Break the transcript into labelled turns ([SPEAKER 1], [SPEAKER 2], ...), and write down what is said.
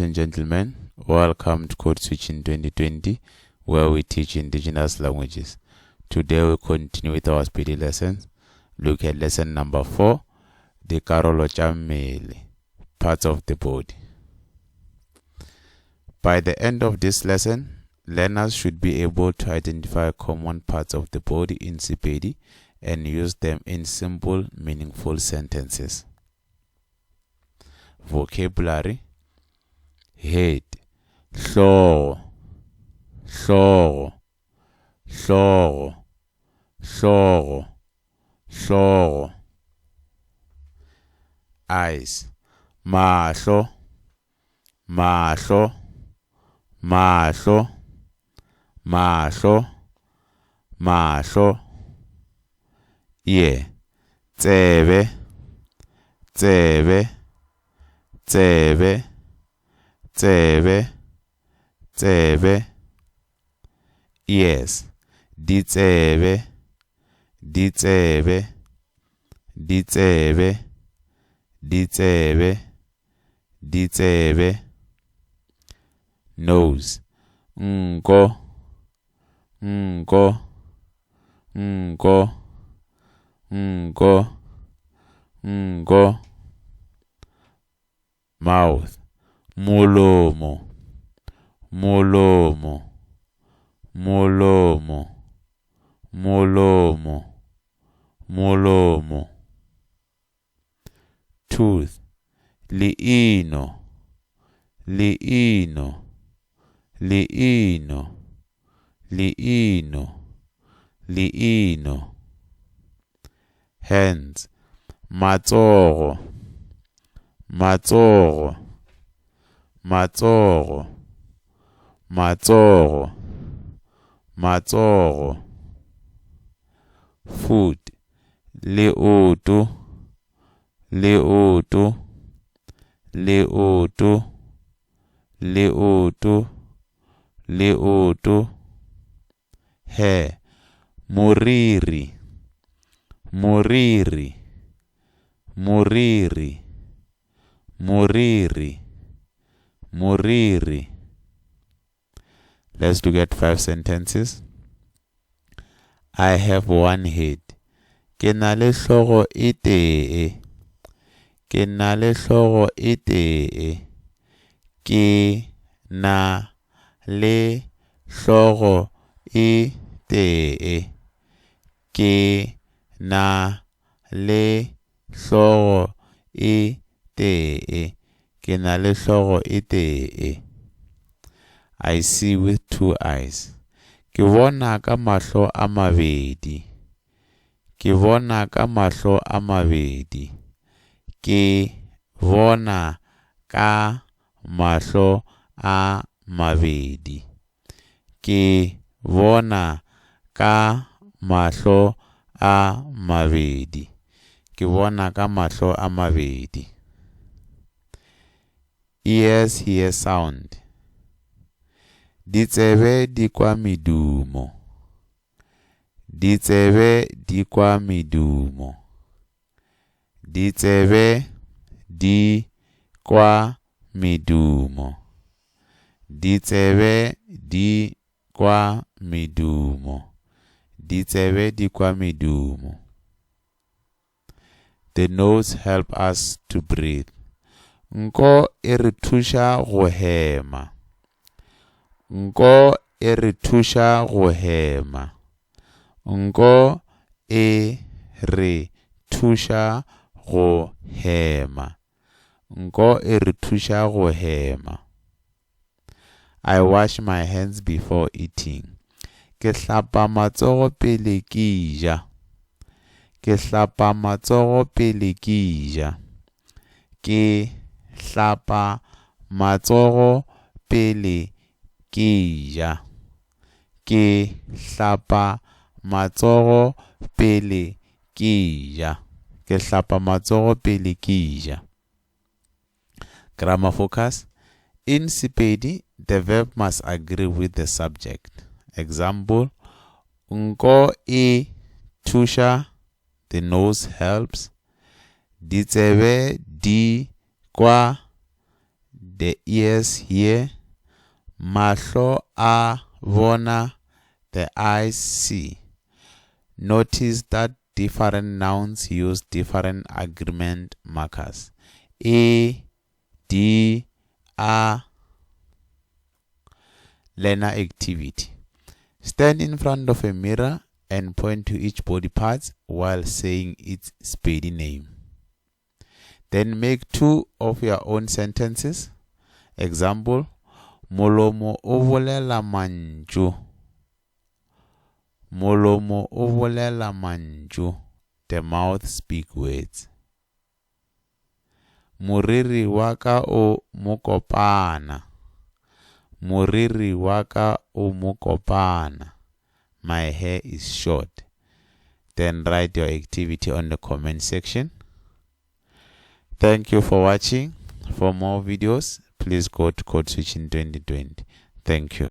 [SPEAKER 1] and gentlemen, welcome to Code Switching 2020, where we teach indigenous languages. Today we continue with our speedy lessons. Look at lesson number 4, the karolo tša mmele, parts of the body. By the end of this lesson, learners should be able to identify common parts of the body in Sepedi and use them in simple, meaningful sentences. Vocabulary: head, hlooho, hlooho, hlooho, hlooho, hlooho. Eyes: mahlo, mahlo, mahlo, mahlo, mahlo. Ear: tsebe, tsebe, tsebe, tsebe, tsebe. Ears: ditsebe, ditsebe, ditsebe, ditsebe, ditsebe. Nose: nko, nko, nko, nko, nko. Mouth: molomo, molomo, molomo, molomo, molomo. Tooth: liino, liino, liino, liino, liino. Hands: matsogo, matsogo, matsogo, matsogo, matsogo. Foot: leoto, leoto, leoto, leoto, leoto. Hair: moriri, moriri, moriri, moriri, moriri. Let's look at 5 sentences. I have one head. Ke na le hlogo e tee. Ke na le hlogo e tee. Ke na le hlogo e tee. Ke na le hlogo e tee. Ke na le hlogo e tee. I see with 2 eyes. Ke bona ka mahlo a mabedi. Ke bona ka mahlo a mabedi. Ke bona ka mahlo a mabedi. Ke bona ka mahlo a mabedi. Ke bona ka mahlo a mabedi. Ears hear sound. Ditsebe di kwa medumo. Ditsebe di kwa medumo. Ditsebe di kwa medumo. Ditsebe di kwa medumo. Ditsebe di kwa medumo. The nose help us to breathe. Nko e re thusha go hema. Nko e re thusha go hema. Nko e re thusha go hema. Nko e re thusha go hema. I wash my hands before eating. Ke hlapa matsogo pele ke ja. Ke hlapa matsogo pele ke ja. Ke hlapa matsogo pele ke ja. Ke hlapa matsogo pele ke ja. Ke hlapa matsogo pele ke ja. Grammar focus. In Sepedi, the verb must agree with the subject. Example: nko e thusha, the nose helps. Ditsebe di kwa, the ears hear, mahlo a bona, the eyes see. Notice that different nouns use different agreement markers. A, D, A. Learner activity. Stand in front of a mirror and point to each body part while saying its Sepedi name. Then make 2 of your own sentences. Example, molomo o bolela manju. Molomo o bolela manju. The mouth speak words. Moriri waka o mokopana. Moriri waka o mokopana. My hair is short. Then write your activity on the comment section. Thank you for watching. For more videos, please go to Code Switching 2020. Thank you.